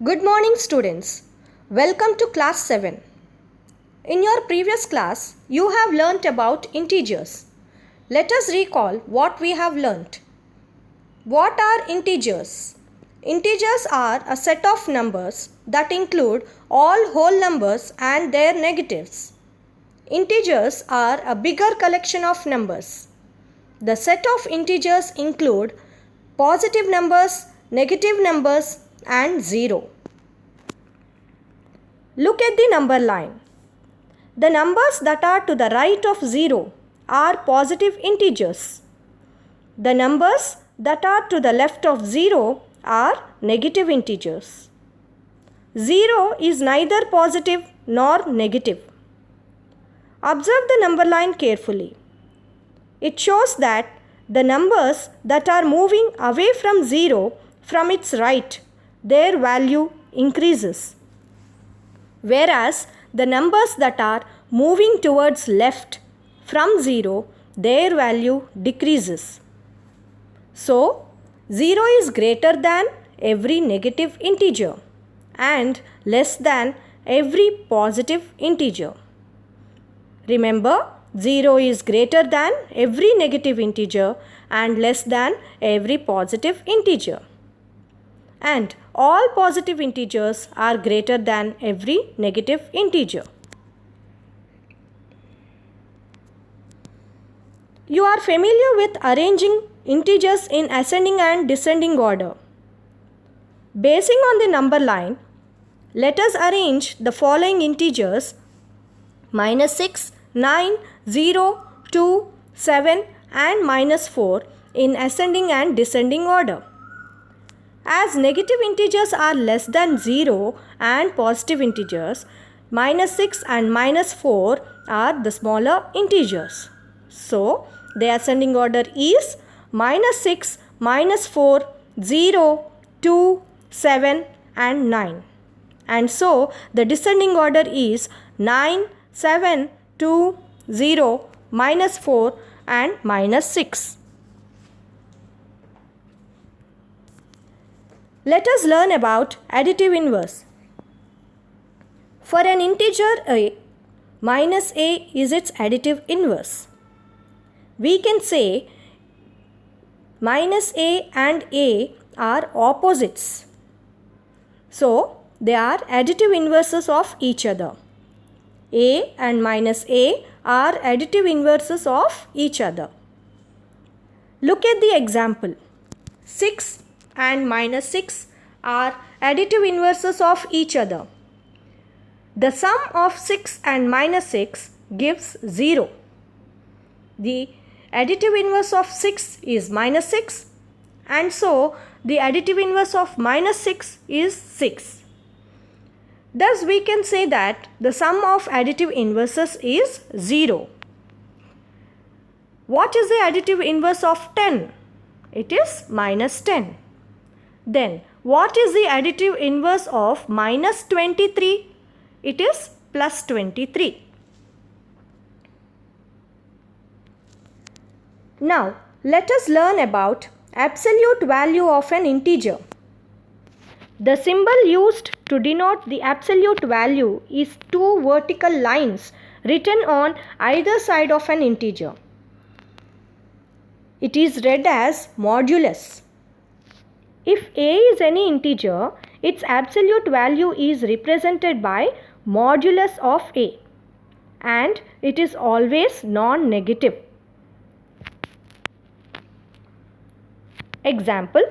Good morning, students. Welcome to class 7. In your previous class, you have learnt about integers. Let us recall what we have learnt. What are integers? Integers are a set of numbers that include all whole numbers and their negatives. Integers are a bigger collection of numbers. The set of integers include positive numbers, negative numbers, and 0. Look at the number line. The numbers that are to the right of 0 are positive integers. The numbers that are to the left of 0 are negative integers. 0 is neither positive nor negative. Observe the number line carefully. It shows that the numbers that are moving away from 0 from its right, their value increases. Whereas the numbers that are moving towards left from 0, their value decreases. So, 0 is greater than every negative integer and less than every positive integer. Remember, 0 is greater than every negative integer and less than every positive integer. And all positive integers are greater than every negative integer. You are familiar with arranging integers in ascending and descending order. Basing on the number line, let us arrange the following integers -6, 9, 0, 2, 7 and -4 in ascending and descending order. As negative integers are less than 0 and positive integers, -6 and -4 are the smaller integers. So, the ascending order is -6, -4, 0, 2, 7 and 9. And so, the descending order is 9, 7, 2, 0, -4 and -6. Let us learn about additive inverse. For an integer a, -a is its additive inverse. We can say -a and a are opposites. So, they are additive inverses of each other. A and -a are additive inverses of each other. Look at the example. 6 and -6 are additive inverses of each other. The sum of 6 and -6 gives 0. The additive inverse of 6 is -6 and so the additive inverse of -6 is 6. Thus we can say that the sum of additive inverses is 0. What is the additive inverse of 10? It is -10. Then what is the additive inverse of -23? It is +23. Now let us learn about absolute value of an integer. The symbol used to denote the absolute value is two vertical lines written on either side of an integer. It is read as modulus. If a is any integer, its absolute value is represented by modulus of a and it is always non-negative. Example,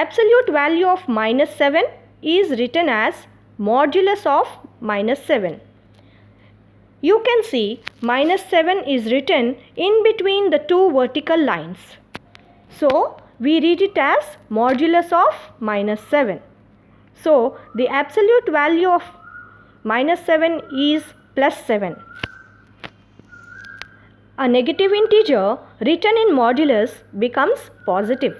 absolute value of -7 is written as modulus of -7. You can see -7 is written in between the two vertical lines. So, we read it as modulus of -7. So, the absolute value of -7 is +7. A negative integer written in modulus becomes positive.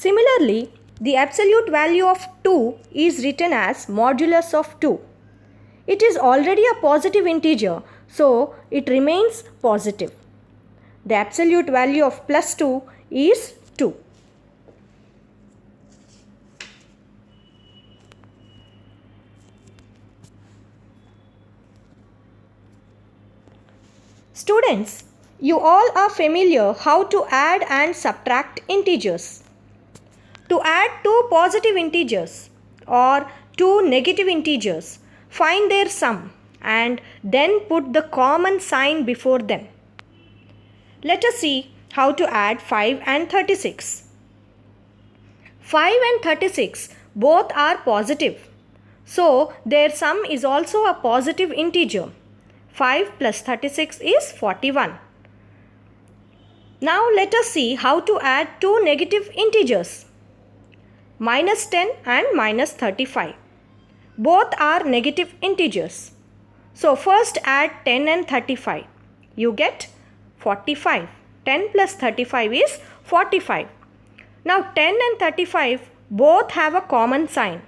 Similarly, the absolute value of 2 is written as modulus of 2. It is already a positive integer, so it remains positive. The absolute value of +2 is 2. Students, you all are familiar how to add and subtract integers. To add two positive integers or two negative integers, find their sum and then put the common sign before them. Let us see how to add 5 and 36. 5 and 36 both are positive. So their sum is also a positive integer. 5 plus 36 is 41. Now let us see how to add two negative integers. Minus 10 and minus 35. Both are negative integers. So first add 10 and 35. You get 45. 10 plus 35 is 45. Now 10 and 35 both have a common sign.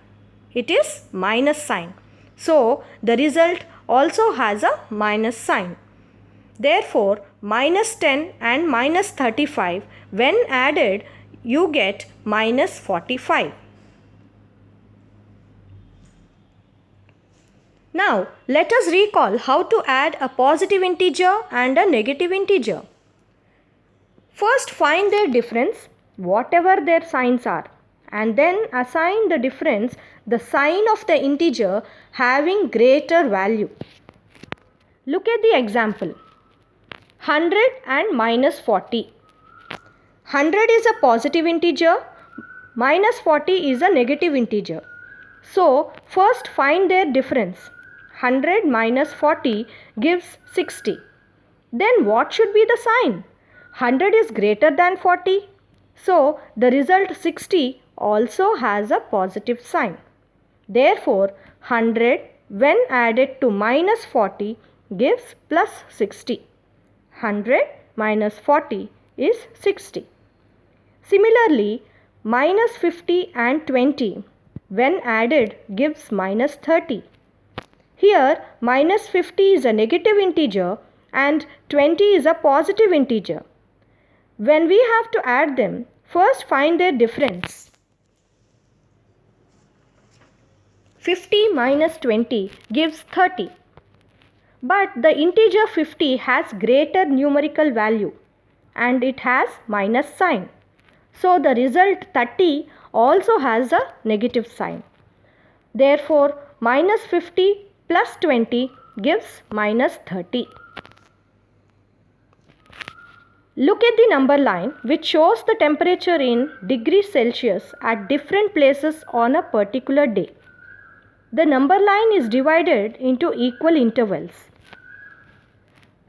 It is minus sign. So the result also has a minus sign. Therefore, minus 10 and minus 35 when added you get minus 45. Now let us recall how to add a positive integer and a negative integer. First find their difference, whatever their signs are, and then assign the difference the sign of the integer having greater value. Look at the example. 100 and minus 40. 100 is a positive integer, minus 40 is a negative integer. So first find their difference. 100 minus 40 gives 60. Then what should be the sign? 100 is greater than 40. So the result 60 also has a positive sign. Therefore 100 when added to minus 40 gives plus 60. 100 minus 40 is 60. Similarly, minus 50 and 20 when added gives minus 30. Here minus 50 is a negative integer and 20 is a positive integer. When we have to add them, first find their difference. 50 minus 20 gives 30. But the integer 50 has greater numerical value and it has minus sign. So the result 30 also has a negative sign. Therefore, minus 50 plus 20 gives minus 30. Look at the number line which shows the temperature in degrees Celsius at different places on a particular day. The number line is divided into equal intervals.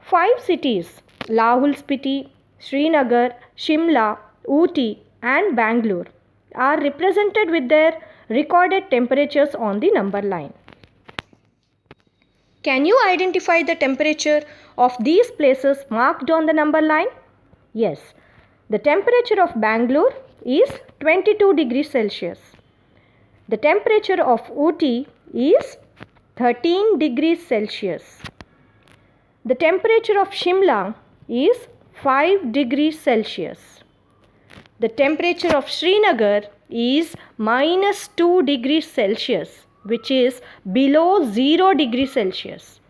5 cities, Lahul Spiti, Srinagar, Shimla, Ooty and Bangalore are represented with their recorded temperatures on the number line. Can you identify the temperature of these places marked on the number line? Yes, the temperature of Bangalore is 22 degrees Celsius. The temperature of Ooty is 13 degrees Celsius. The temperature of Shimla is 5 degrees Celsius. The temperature of Srinagar is minus 2 degrees Celsius, which is below 0 degrees Celsius.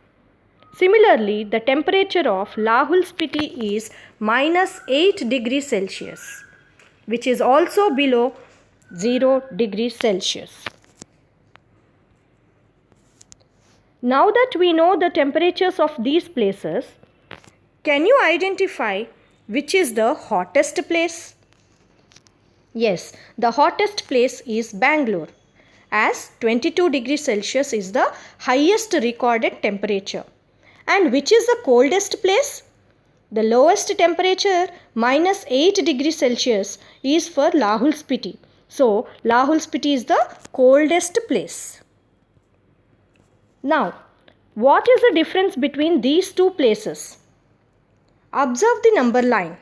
Similarly, the temperature of Lahul Spiti is minus 8 degrees Celsius, which is also below 0 degrees Celsius. Now that we know the temperatures of these places, can you identify which is the hottest place? Yes, the hottest place is Bangalore, as 22 degrees Celsius is the highest recorded temperature. And which is the coldest place? The lowest temperature, minus 8 degrees Celsius, is for Lahul Spiti. So, Lahul Spiti is the coldest place. Now, what is the difference between these two places? Observe the number line.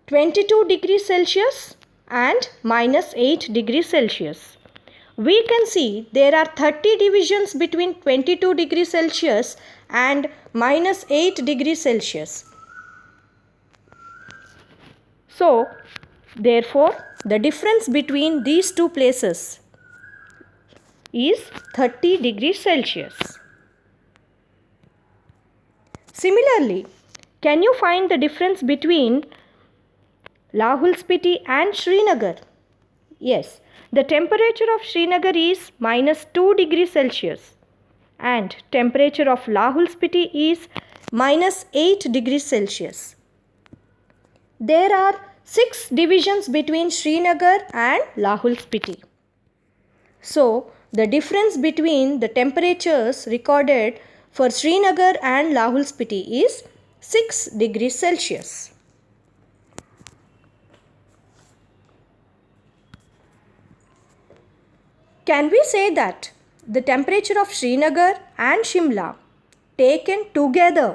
22 degrees Celsius and minus 8 degrees Celsius. We can see there are 30 divisions between 22 degrees Celsius and minus 8 degrees Celsius. So, therefore, the difference between these two places is 30 degrees Celsius. Similarly, can you find the difference between Lahul Spiti and Srinagar? Yes, the temperature of Srinagar is -2 degrees Celsius and temperature of Lahul Spiti is -8 degrees Celsius. There are 6 divisions between Srinagar and Lahul Spiti. So, the difference between the temperatures recorded for Srinagar and Lahul Spiti is 6 degrees Celsius. Can we say that the temperature of Srinagar and Shimla taken together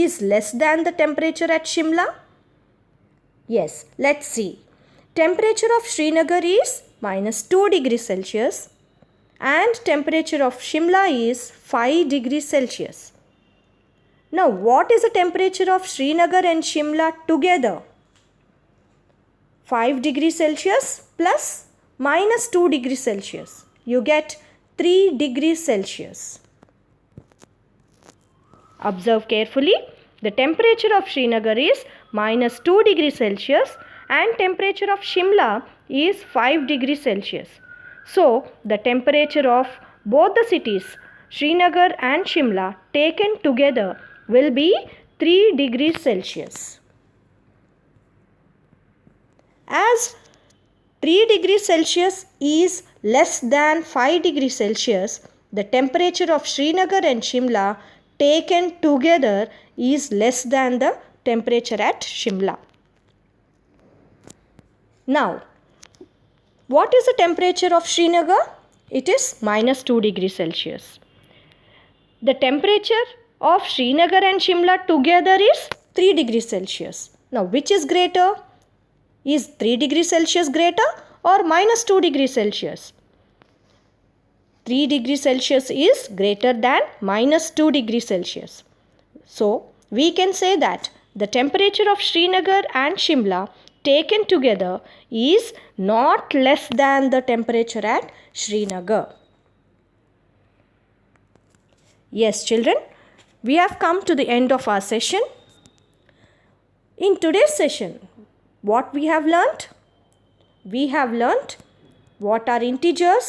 is less than the temperature at Shimla? Yes, let's see. Temperature of Srinagar is -2 degrees Celsius and temperature of Shimla is 5 degrees Celsius. Now, what is the temperature of Srinagar and Shimla together? 5 degrees Celsius plus -2 degrees Celsius. You get 3 degrees Celsius. Observe carefully. The temperature of Srinagar is -2 degrees Celsius and temperature of Shimla is 5 degrees Celsius. So, the temperature of both the cities, Srinagar and Shimla, taken together will be 3 degrees Celsius. As 3 degrees Celsius is less than 5 degrees Celsius, the temperature of Srinagar and Shimla taken together is less than the temperature at Shimla. Now, what is the temperature of Srinagar? It is -2 degrees Celsius. The temperature of Srinagar and Shimla together is 3 degrees Celsius. Now, which is greater? Is 3 degrees Celsius greater or -2 degrees Celsius? 3 degrees Celsius is greater than -2 degrees Celsius. So, we can say that the temperature of Srinagar and Shimla taken together is not less than the temperature at Srinagar. Yes, children, we have come to the end of our session. In today's session, what we have learnt? We have learnt what are integers,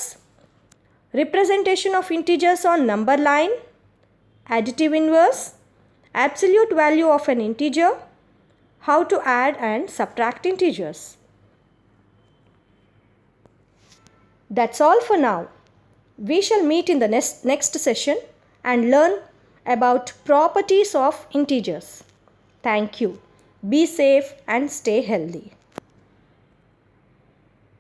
representation of integers on number line, additive inverse, absolute value of an integer, how to add and subtract integers. That's all for now. We shall meet in the next session and learn about properties of integers. Thank you. Be safe and stay healthy.